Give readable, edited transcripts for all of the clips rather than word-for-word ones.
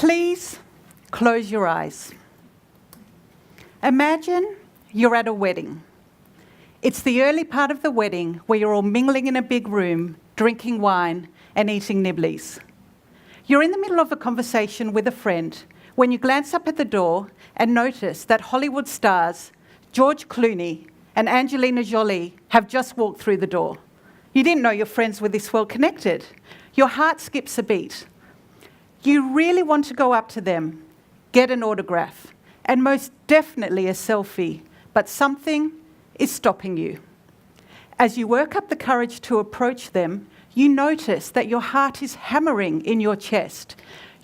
Please close your eyes. Imagine you're at a wedding. It's the early part of the wedding where you're all mingling in a big room, drinking wine and eating nibblies. You're in the middle of a conversation with a friend when you glance up at the door and notice that Hollywood stars George Clooney and Angelina Jolie have just walked through the door. You didn't know your friends were this well connected. Your heart skips a beat. You really want to go up to them, get an autograph, and most definitely a selfie, but something is stopping you. As you work up the courage to approach them, you notice that your heart is hammering in your chest.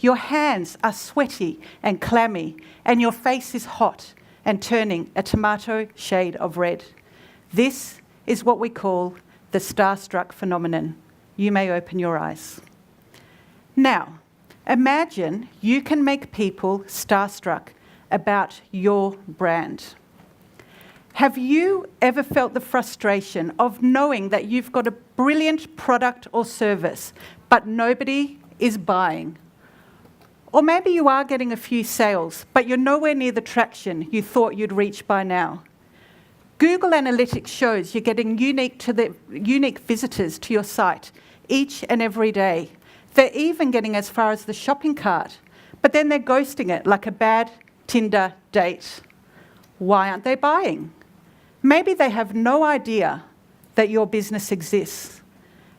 Your hands are sweaty and clammy, and your face is hot and turning a tomato shade of red. This is what we call the Starstruck Phenomenon. You may open your eyes. Now, imagine you can make people starstruck about your brand. Have you ever felt the frustration of knowing that you've got a brilliant product or service, but nobody is buying? Or maybe you are getting a few sales, but you're nowhere near the traction you thought you'd reach by now. Google Analytics shows you're getting unique visitors to your site each and every day. They're even getting as far as the shopping cart, but then they're ghosting it like a bad Tinder date. Why aren't they buying? Maybe they have no idea that your business exists.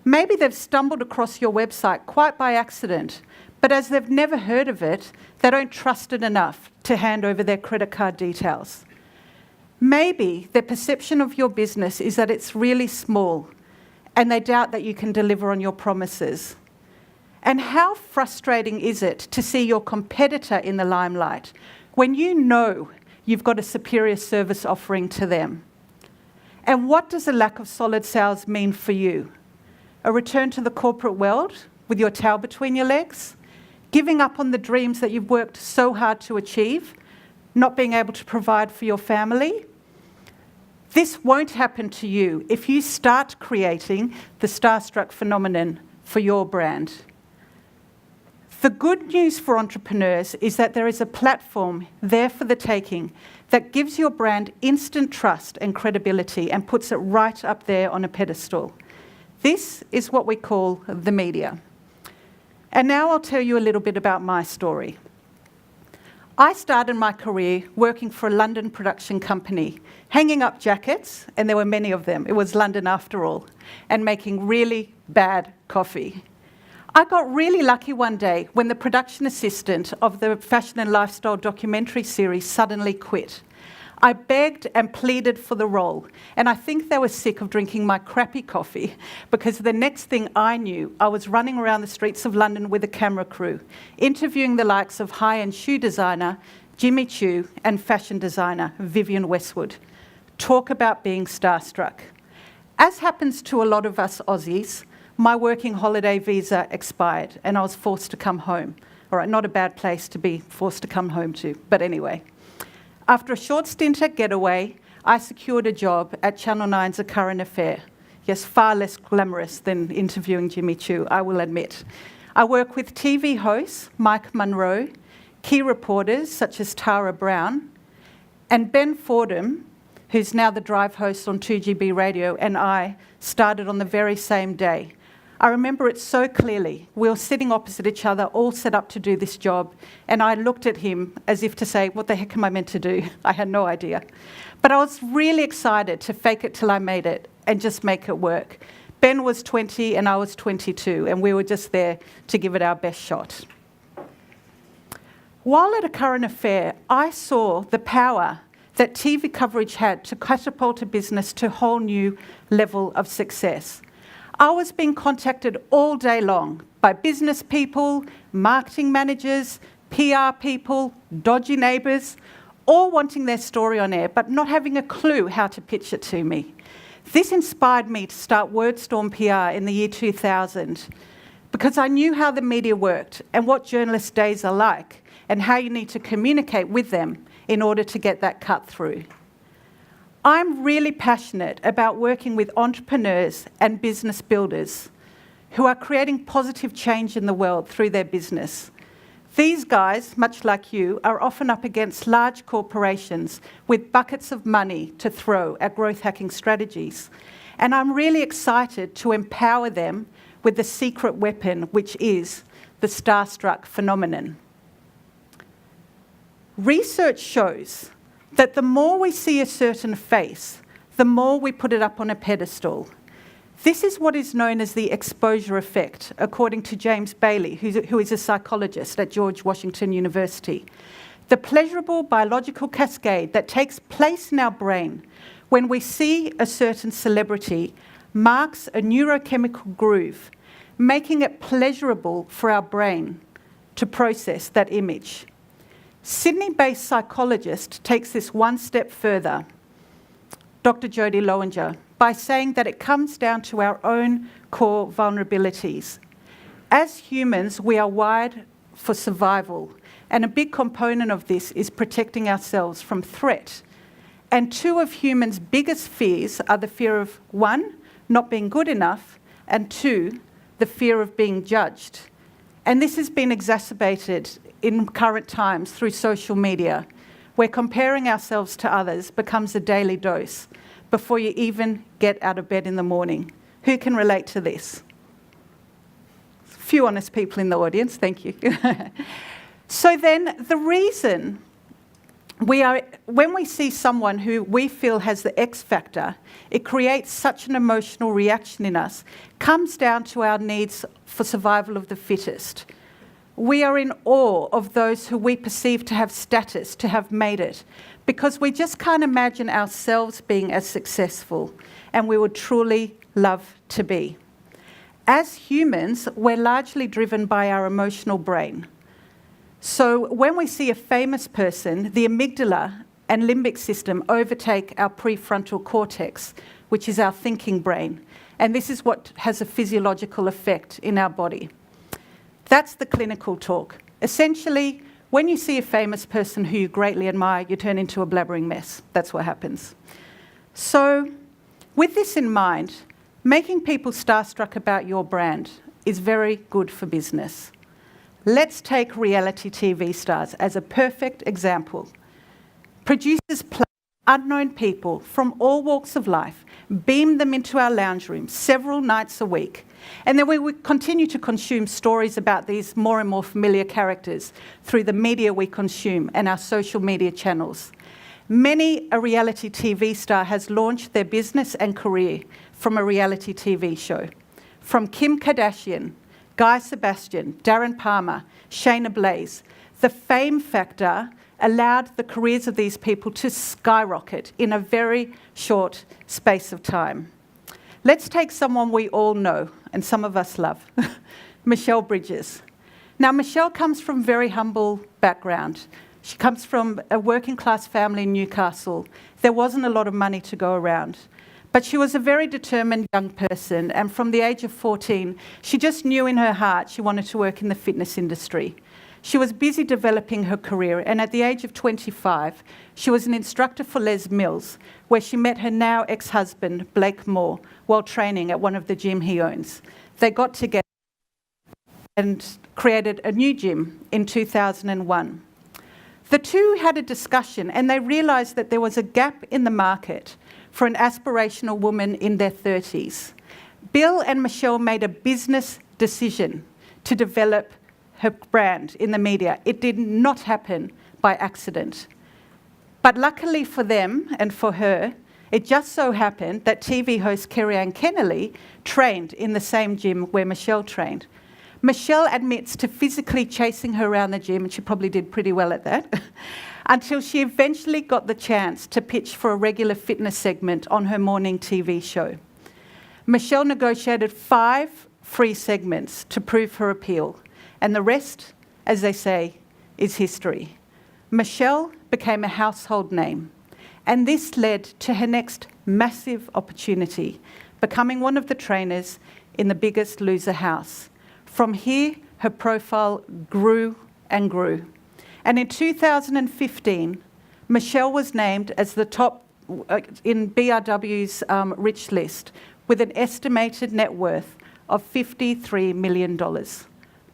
Maybe they've stumbled across your website quite by accident, but as they've never heard of it, they don't trust it enough to hand over their credit card details. Maybe their perception of your business is that it's really small, and they doubt that you can deliver on your promises. And how frustrating is it to see your competitor in the limelight when you know you've got a superior service offering to them? And what does a lack of solid sales mean for you? A return to the corporate world with your tail between your legs? Giving up on the dreams that you've worked so hard to achieve? Not being able to provide for your family? This won't happen to you if you start creating the Starstruck Phenomenon for your brand. The good news for entrepreneurs is that there is a platform there for the taking that gives your brand instant trust and credibility and puts it right up there on a pedestal. This is what we call the media. And now I'll tell you a little bit about my story. I started my career working for a London production company, hanging up jackets, and there were many of them, it was London after all, and making really bad coffee. I got really lucky one day when the production assistant of the fashion and lifestyle documentary series suddenly quit. I begged and pleaded for the role, and I think they were sick of drinking my crappy coffee, because the next thing I knew, I was running around the streets of London with a camera crew, interviewing the likes of high-end shoe designer Jimmy Choo and fashion designer Vivienne Westwood. Talk about being starstruck. As happens to a lot of us Aussies, my working holiday visa expired and I was forced to come home. All right, not a bad place to be forced to come home to, but anyway. After a short stint at Getaway, I secured a job at Channel 9's A Current Affair. Yes, far less glamorous than interviewing Jimmy Choo, I will admit. I work with TV hosts Mike Munro, key reporters such as Tara Brown, and Ben Fordham, who's now the drive host on 2GB Radio, and I started on the very same day. I remember it so clearly. We were sitting opposite each other, all set up to do this job, and I looked at him as if to say, what the heck am I meant to do? I had no idea. But I was really excited to fake it till I made it and just make it work. Ben was 20 and I was 22, and we were just there to give it our best shot. While at A Current Affair, I saw the power that TV coverage had to catapult a business to a whole new level of success. I was being contacted all day long by business people, marketing managers, PR people, dodgy neighbours, all wanting their story on air, but not having a clue how to pitch it to me. This inspired me to start WordStorm PR in the year 2000, because I knew how the media worked and what journalist days are like, and how you need to communicate with them in order to get that cut through. I'm really passionate about working with entrepreneurs and business builders who are creating positive change in the world through their business. These guys, much like you, are often up against large corporations with buckets of money to throw at growth hacking strategies. And I'm really excited to empower them with the secret weapon, which is the Starstruck Phenomenon. Research shows that the more we see a certain face, the more we put it up on a pedestal. This is what is known as the exposure effect, according to James Bailey, who is a psychologist at George Washington University. The pleasurable biological cascade that takes place in our brain when we see a certain celebrity marks a neurochemical groove, making it pleasurable for our brain to process that image. Sydney-based psychologist takes this one step further, Dr. Jodie Lowinger, by saying that it comes down to our own core vulnerabilities. As humans, we are wired for survival, and a big component of this is protecting ourselves from threat. And two of humans' biggest fears are the fear of, one, not being good enough, and two, the fear of being judged. And this has been exacerbated in current times through social media, where comparing ourselves to others becomes a daily dose before you even get out of bed in the morning. Who can relate to this? A few honest people in the audience, thank you. So then the reason when we see someone who we feel has the X factor, it creates such an emotional reaction in us, comes down to our needs for survival of the fittest. We are in awe of those who we perceive to have status, to have made it, because we just can't imagine ourselves being as successful, and we would truly love to be. As humans, we're largely driven by our emotional brain. So when we see a famous person, the amygdala and limbic system overtake our prefrontal cortex, which is our thinking brain, and this is what has a physiological effect in our body. That's the clinical talk. Essentially, when you see a famous person who you greatly admire, you turn into a blabbering mess. That's what happens. So, with this in mind, making people starstruck about your brand is very good for business. Let's take reality TV stars as a perfect example. Producers play unknown people from all walks of life, beam them into our lounge rooms several nights a week, and then we would continue to consume stories about these more and more familiar characters through the media we consume and our social media channels. Many a reality TV star has launched their business and career from a reality TV show. From Kim Kardashian, Guy Sebastian, Darren Palmer, Shayna Blaze, the fame factor allowed the careers of these people to skyrocket in a very short space of time. Let's take someone we all know, and some of us love, Michelle Bridges. Now, Michelle comes from a very humble background. She comes from a working class family in Newcastle. There wasn't a lot of money to go around. But she was a very determined young person, and from the age of 14, she just knew in her heart she wanted to work in the fitness industry. She was busy developing her career, and at the age of 25, she was an instructor for Les Mills, where she met her now ex-husband, Blake Moore, while training at one of the gym he owns. They got together and created a new gym in 2001. The two had a discussion, and they realised that there was a gap in the market for an aspirational woman in their 30s. Bill and Michelle made a business decision to develop her brand in the media. It did not happen by accident. But luckily for them and for her, it just so happened that TV host Kerri-Anne Kennerly trained in the same gym where Michelle trained. Michelle admits to physically chasing her around the gym, and she probably did pretty well at that, until she eventually got the chance to pitch for a regular fitness segment on her morning TV show. Michelle negotiated 5 free segments to prove her appeal, and the rest, as they say, is history. Michelle became a household name, and this led to her next massive opportunity, becoming one of the trainers in The Biggest Loser house. From here, her profile grew and grew. And in 2015, Michelle was named as the top in BRW's rich list with an estimated net worth of $53 million.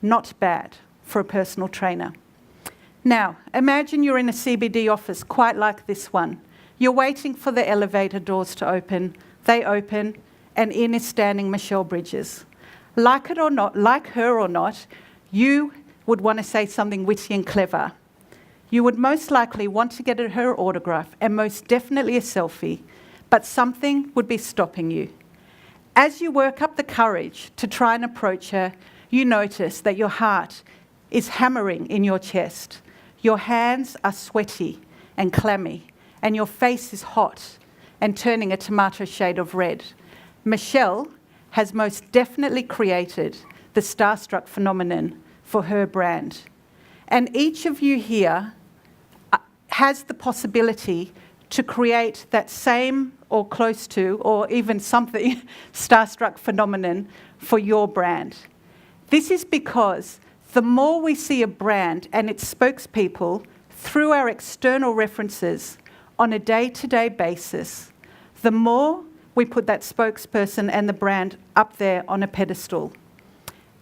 Not bad. for a personal trainer. Now, imagine you're in a CBD office quite like this one. You're waiting for the elevator doors to open. They open, and in is standing Michelle Bridges. Like it or not, like her or not, you would want to say something witty and clever. You would most likely want to get her autograph and most definitely a selfie, but something would be stopping you. As you work up the courage to try and approach her, you notice that your heart is hammering in your chest. Your hands are sweaty and clammy, and your face is hot and turning a tomato shade of red. Michelle has most definitely created the Starstruck Phenomenon for her brand. And each of you here has the possibility to create that same or close to, or even something, Starstruck Phenomenon for your brand. This is because the more we see a brand and its spokespeople through our external references on a day-to-day basis, the more we put that spokesperson and the brand up there on a pedestal.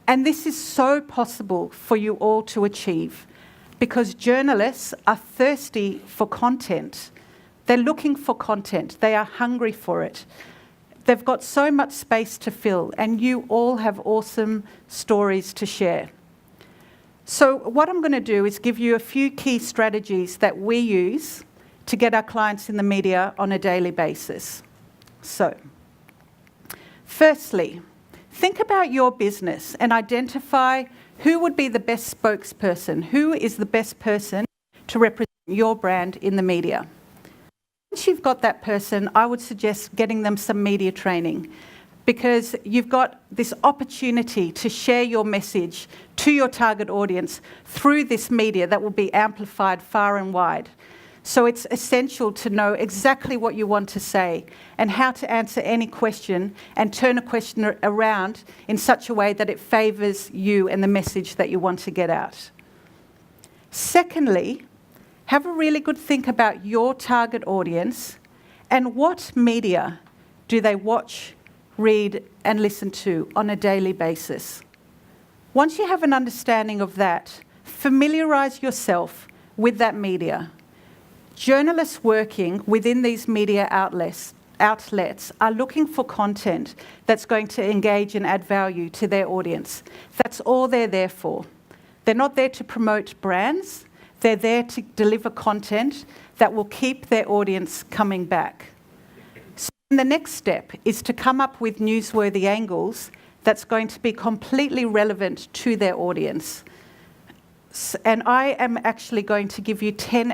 And this is so possible for you all to achieve because journalists are thirsty for content. They're looking for content. They are hungry for it. They've got so much space to fill, and you all have awesome stories to share. So what I'm going to do is give you a few key strategies that we use to get our clients in the media on a daily basis. So, firstly, think about your business and identify who would be the best spokesperson, who is the best person to represent your brand in the media. Once you've got that person, I would suggest getting them some media training because you've got this opportunity to share your message to your target audience through this media that will be amplified far and wide. So it's essential to know exactly what you want to say and how to answer any question and turn a question around in such a way that it favours you and the message that you want to get out. Secondly, have a really good think about your target audience and what media do they watch, read and listen to on a daily basis. Once you have an understanding of that, familiarise yourself with that media. Journalists working within these media outlets are looking for content that's going to engage and add value to their audience. That's all they're there for. They're not there to promote brands. They're there to deliver content that will keep their audience coming back. So the next step is to come up with newsworthy angles that's going to be completely relevant to their audience. And I am actually going to give you 10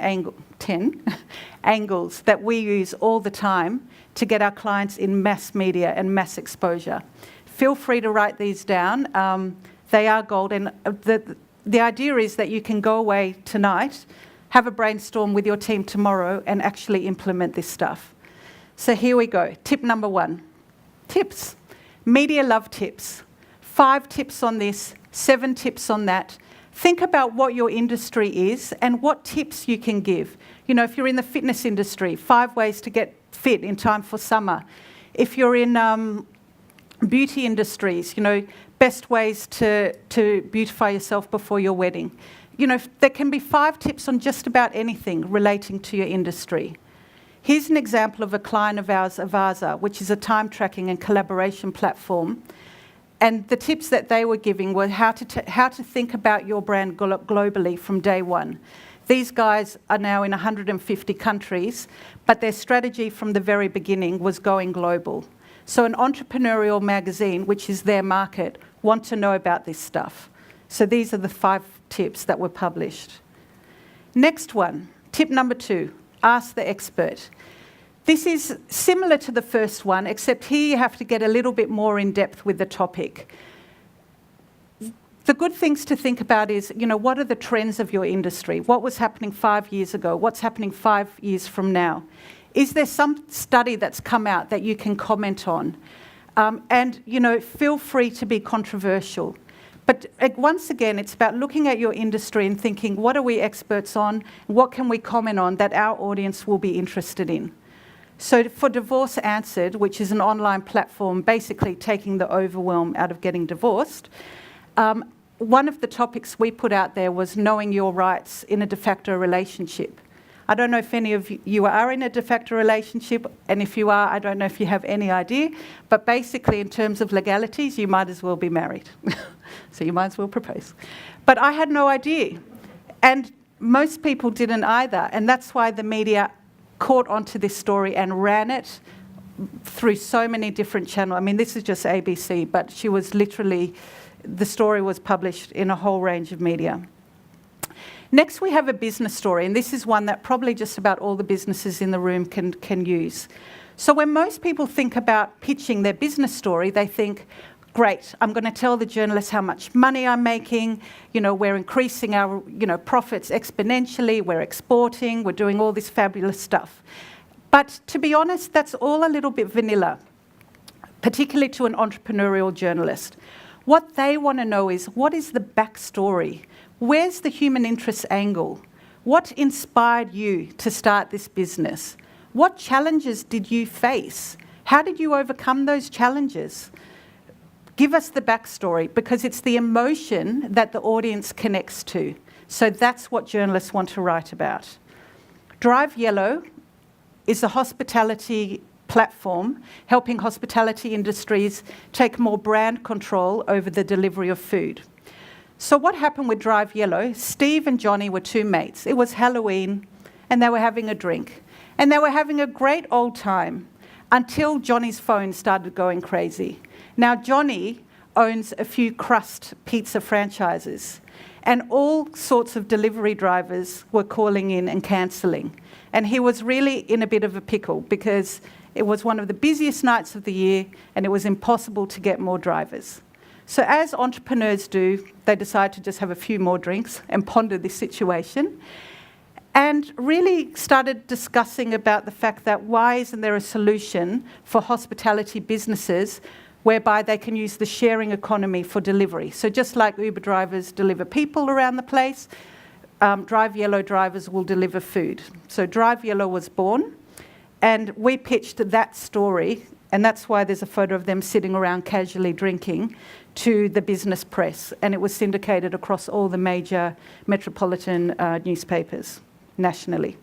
angles that we use all the time to get our clients in mass media and mass exposure. Feel free to write these down. They are gold. And the idea is that you can go away tonight, have a brainstorm with your team tomorrow, and actually implement this stuff. So here we go. Tip number 1. Tips. Media love tips. 5 tips on this, 7 tips on that. Think about what your industry is and what tips you can give. You know, if you're in the fitness industry, 5 ways to get fit in time for summer. If you're in beauty industries, you know, best ways to beautify yourself before your wedding. You know, there can be 5 tips on just about anything relating to your industry. Here's an example of a client of ours, Avaza, which is a time tracking and collaboration platform. And the tips that they were giving were how to think about your brand globally from day one. These guys are now in 150 countries, but their strategy from the very beginning was going global. So an entrepreneurial magazine, which is their market, want to know about this stuff. So these are the 5 tips that were published. Next one, tip number 2, ask the expert. This is similar to the first one, except here you have to get a little bit more in depth with the topic. The good things to think about is, you know, what are the trends of your industry? What was happening 5 years ago? What's happening 5 years from now? Is there some study that's come out that you can comment on? And, you know, feel free to be controversial. But once again, it's about looking at your industry and thinking, what are we experts on? What can we comment on that our audience will be interested in? So for Divorce Answered, which is an online platform basically taking the overwhelm out of getting divorced, one of the topics we put out there was knowing your rights in a de facto relationship. I don't know if any of you are in a de facto relationship, and if you are, I don't know if you have any idea, but basically in terms of legalities, you might as well be married. So you might as well propose. But I had no idea, and most people didn't either, and that's why the media caught onto this story and ran it through so many different channels. I mean, this is just ABC, but she was literally, the story was published in a whole range of media. Next, we have a business story, and this is one that probably just about all the businesses in the room can use. So when most people think about pitching their business story, they think, great, I'm going to tell the journalist how much money I'm making, we're increasing our, profits exponentially, we're exporting, we're doing all this fabulous stuff. But to be honest, that's all a little bit vanilla, particularly to an entrepreneurial journalist. What they want to know is, what is the backstory? Where's the human interest angle? What inspired you to start this business? What challenges did you face? How did you overcome those challenges? Give us the backstory, because it's the emotion that the audience connects to. So that's what journalists want to write about. Drive Yellow is a hospitality platform helping hospitality industries take more brand control over the delivery of food. So what happened with Drive Yellow? Steve and Johnny were two mates. It was Halloween, and they were having a drink. And they were having a great old time until Johnny's phone started going crazy. Now, Johnny owns a few crust pizza franchises, and all sorts of delivery drivers were calling in and cancelling. And he was really in a bit of a pickle, because it was one of the busiest nights of the year, and it was impossible to get more drivers. So as entrepreneurs do, they decide to just have a few more drinks and ponder this situation, and really started discussing about the fact that why isn't there a solution for hospitality businesses whereby they can use the sharing economy for delivery. So just like Uber drivers deliver people around the place, Drive Yellow drivers will deliver food. So Drive Yellow was born, and we pitched that story, and that's why there's a photo of them sitting around casually drinking, to the business press, and it was syndicated across all the major metropolitan newspapers nationally.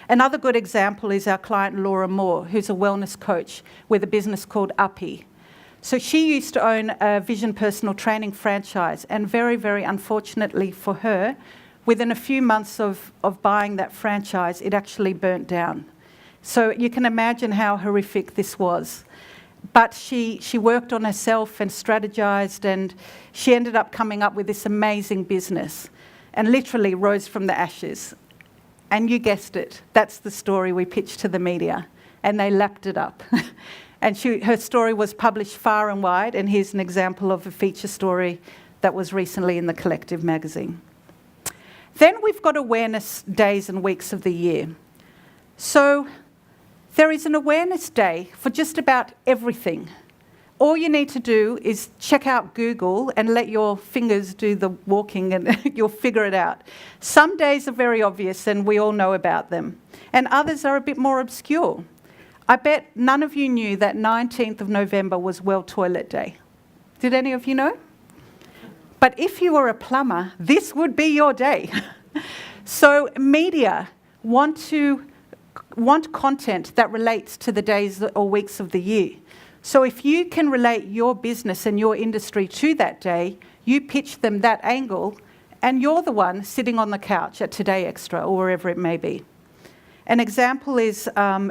Another good example is our client Laura Moore, who's a wellness coach with a business called Uppy. So she used to own a Vision personal training franchise, and very, very unfortunately for her, within a few months of buying that franchise, it actually burnt down. So you can imagine how horrific this was. But she worked on herself and strategized, and she ended up coming up with this amazing business and literally rose from the ashes. And you guessed it, that's the story we pitched to the media, and they lapped it up. And her story was published far and wide, and here's an example of a feature story that was recently in the Collective magazine. Then we've got awareness days and weeks of the year. So there is an awareness day for just about everything. All you need to do is check out Google and let your fingers do the walking, and you'll figure it out. Some days are very obvious and we all know about them, and others are a bit more obscure. I bet none of you knew that 19th of November was World Toilet Day. Did any of you know? But if you were a plumber, this would be your day. So media want content that relates to the days or weeks of the year. So if you can relate your business and your industry to that day, you pitch them that angle, and you're the one sitting on the couch at Today Extra or wherever it may be. An example is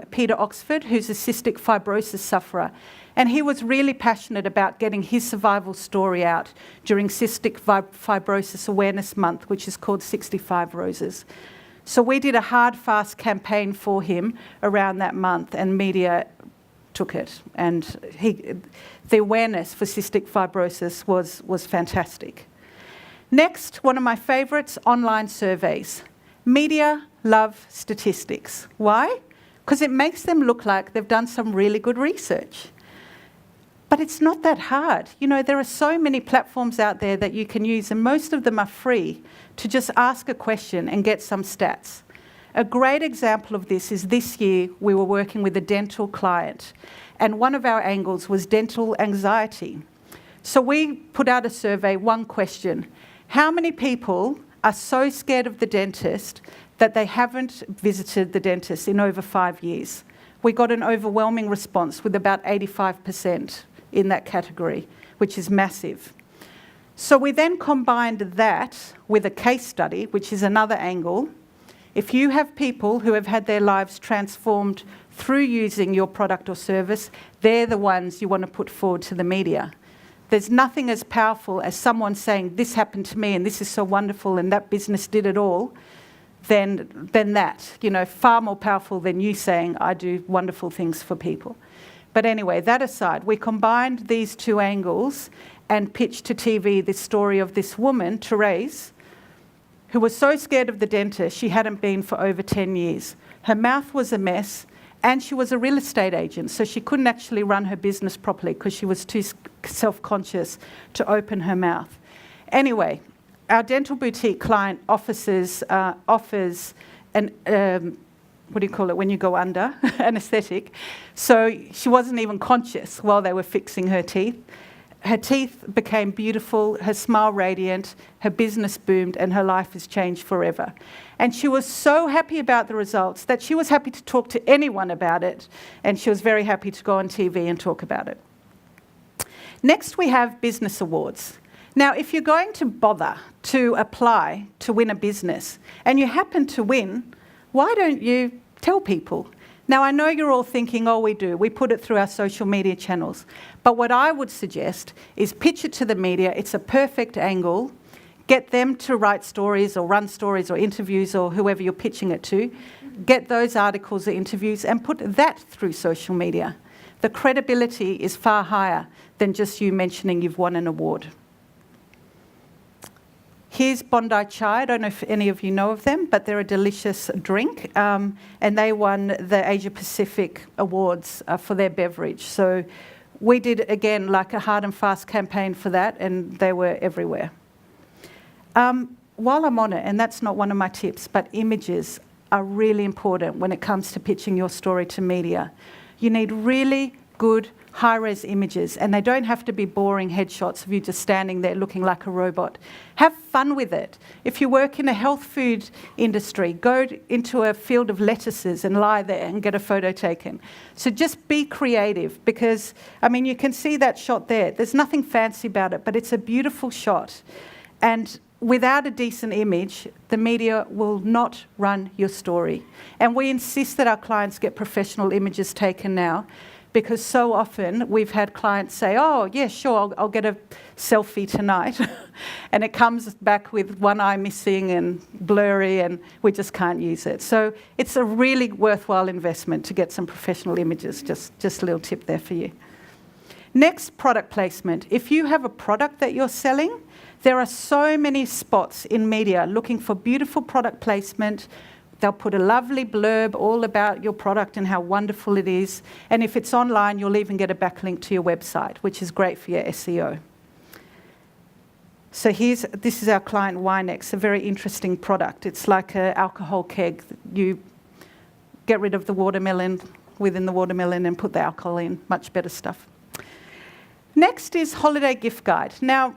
Peter Oxford, who's a cystic fibrosis sufferer, and he was really passionate about getting his survival story out during Cystic Fibrosis Awareness Month, which is called 65 Roses. So we did a hard, fast campaign for him around that month, and media took it. And the awareness for cystic fibrosis was fantastic. Next, one of my favourites, online surveys. Media love statistics. Why? Because it makes them look like they've done some really good research. But it's not that hard. There are so many platforms out there that you can use, and most of them are free, to just ask a question and get some stats. A great example of this is this year we were working with a dental client, and one of our angles was dental anxiety. So we put out a survey, one question. How many people are so scared of the dentist that they haven't visited the dentist in over 5 years? We got an overwhelming response with about 85% in that category, which is massive. So we then combined that with a case study, which is another angle. If you have people who have had their lives transformed through using your product or service, they're the ones you want to put forward to the media. There's nothing as powerful as someone saying, this happened to me and this is so wonderful and that business did it all, than that. You know, far more powerful than you saying, I do wonderful things for people. But anyway, that aside, we combined these two angles and pitched to TV this story of this woman, Therese, who was so scared of the dentist she hadn't been for over 10 years. Her mouth was a mess, and she was a real estate agent, so she couldn't actually run her business properly because she was too self-conscious to open her mouth. Anyway, our dental boutique client offers an, what do you call it, when you go under, anaesthetic. So she wasn't even conscious while they were fixing her teeth. Her teeth became beautiful, her smile radiant, her business boomed, and her life has changed forever. And she was so happy about the results that she was happy to talk to anyone about it, and she was very happy to go on TV and talk about it. Next, we have business awards. Now, if you're going to bother to apply to win a business, and you happen to win, why don't you tell people? Now, I know you're all thinking, oh, we do. We put it through our social media channels. But what I would suggest is pitch it to the media. It's a perfect angle. Get them to write stories or run stories or interviews or whoever you're pitching it to. Get those articles or interviews and put that through social media. The credibility is far higher than just you mentioning you've won an award. Here's Bondi Chai. I don't know if any of you know of them, but they're a delicious drink. And they won the Asia Pacific Awards for their beverage. So we did, again, like a hard and fast campaign for that, and they were everywhere. While I'm on it, and that's not one of my tips, but images are really important when it comes to pitching your story to media. You need really good high-res images, and they don't have to be boring headshots of you just standing there looking like a robot. Have fun with it. If you work in a health food industry, go into a field of lettuces and lie there and get a photo taken. So just be creative because, I mean, you can see that shot there. There's nothing fancy about it, but it's a beautiful shot. And without a decent image, the media will not run your story. And we insist that our clients get professional images taken now, because so often we've had clients say, oh, yeah, sure, I'll get a selfie tonight. And it comes back with one eye missing and blurry, and we just can't use it. So it's a really worthwhile investment to get some professional images. Just a little tip there for you. Next, product placement. If you have a product that you're selling, there are so many spots in media looking for beautiful product placement. They'll put a lovely blurb all about your product and how wonderful it is. And if it's online, you'll even get a backlink to your website, which is great for your SEO. So this is our client Winex, a very interesting product. It's like an alcohol keg. You get rid of the watermelon within the watermelon and put the alcohol in. Much better stuff. Next is holiday gift guide. Now,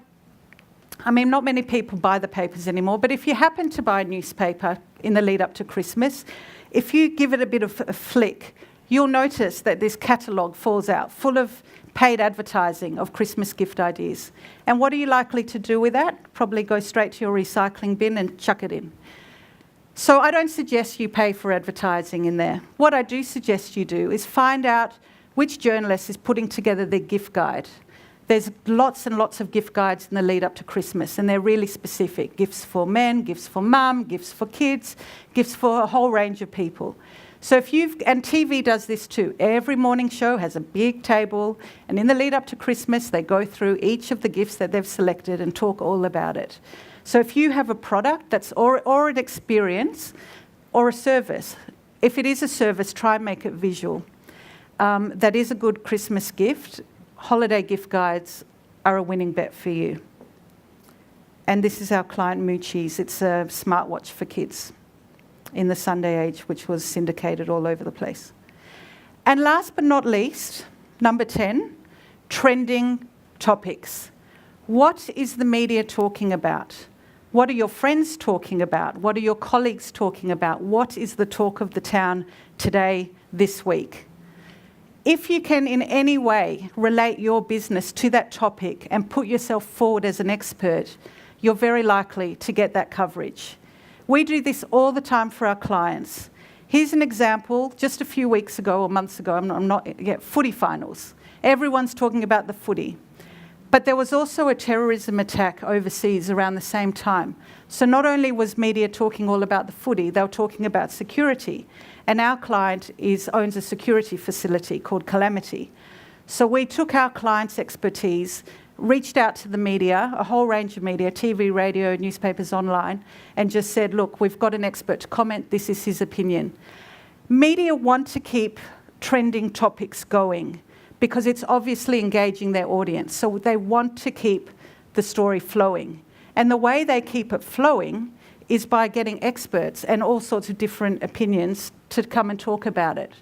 I mean, not many people buy the papers anymore, but if you happen to buy a newspaper in the lead up to Christmas, if you give it a bit of a flick, you'll notice that this catalogue falls out, full of paid advertising of Christmas gift ideas. And what are you likely to do with that? Probably go straight to your recycling bin and chuck it in. So I don't suggest you pay for advertising in there. What I do suggest you do is find out which journalist is putting together their gift guide. There's lots and lots of gift guides in the lead up to Christmas, and they're really specific. Gifts for men, gifts for mum, gifts for kids, gifts for a whole range of people. So and TV does this too. Every morning show has a big table, and in the lead up to Christmas, they go through each of the gifts that they've selected and talk all about it. So if you have a product that's or an experience or a service, if it is a service, try and make it visual. That is a good Christmas gift. Holiday gift guides are a winning bet for you. And this is our client Moochie's. It's a smartwatch for kids in the Sunday age, which was syndicated all over the place. And last but not least, number 10, trending topics. What is the media talking about? What are your friends talking about? What are your colleagues talking about? What is the talk of the town today, this week? If you can in any way relate your business to that topic and put yourself forward as an expert, you're very likely to get that coverage. We do this all the time for our clients. Here's an example, just a few weeks ago or months ago, I'm not yet, footy finals. Everyone's talking about the footy. But there was also a terrorism attack overseas around the same time. So not only was media talking all about the footy, they were talking about security. And our client owns a security facility called Calamity. So we took our client's expertise, reached out to the media, a whole range of media, TV, radio, newspapers, online, and just said, look, we've got an expert to comment, this is his opinion. Media want to keep trending topics going because it's obviously engaging their audience. So they want to keep the story flowing. And the way they keep it flowing is by getting experts and all sorts of different opinions to come and talk about it.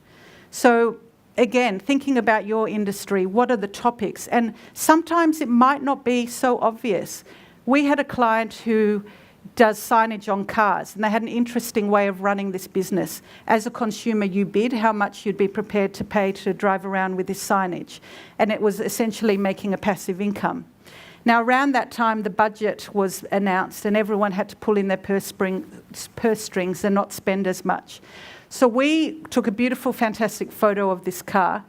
So again, thinking about your industry, what are the topics? And sometimes it might not be so obvious. We had a client who does signage on cars, and they had an interesting way of running this business. As a consumer, you bid how much you'd be prepared to pay to drive around with this signage, and it was essentially making a passive income. Now, around that time, the budget was announced, and everyone had to pull in their purse strings and not spend as much. So we took a beautiful, fantastic photo of this car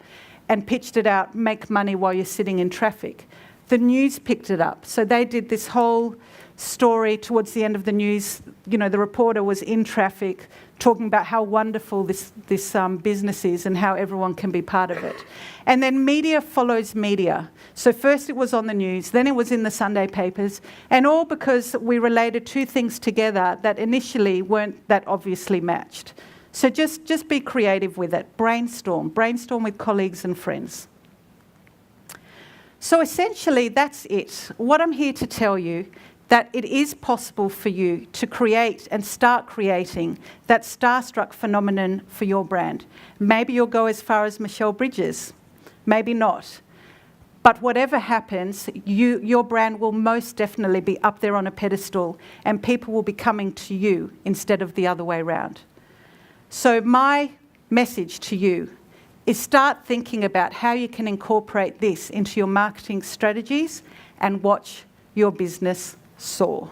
and pitched it out, make money while you're sitting in traffic. The news picked it up. So they did this whole story towards the end of the news. You know, the reporter was in traffic talking about how wonderful this business is and how everyone can be part of it. And then media follows media. So first it was on the news, then it was in the Sunday papers, and all because we related two things together that initially weren't that obviously matched. So just be creative with it. Brainstorm with colleagues and friends. So essentially, that's it. What I'm here to tell you, that it is possible for you to create and start creating that starstruck phenomenon for your brand. Maybe you'll go as far as Michelle Bridges, maybe not. But whatever happens, your brand will most definitely be up there on a pedestal, and people will be coming to you instead of the other way around. So my message to you is start thinking about how you can incorporate this into your marketing strategies and watch your business soar.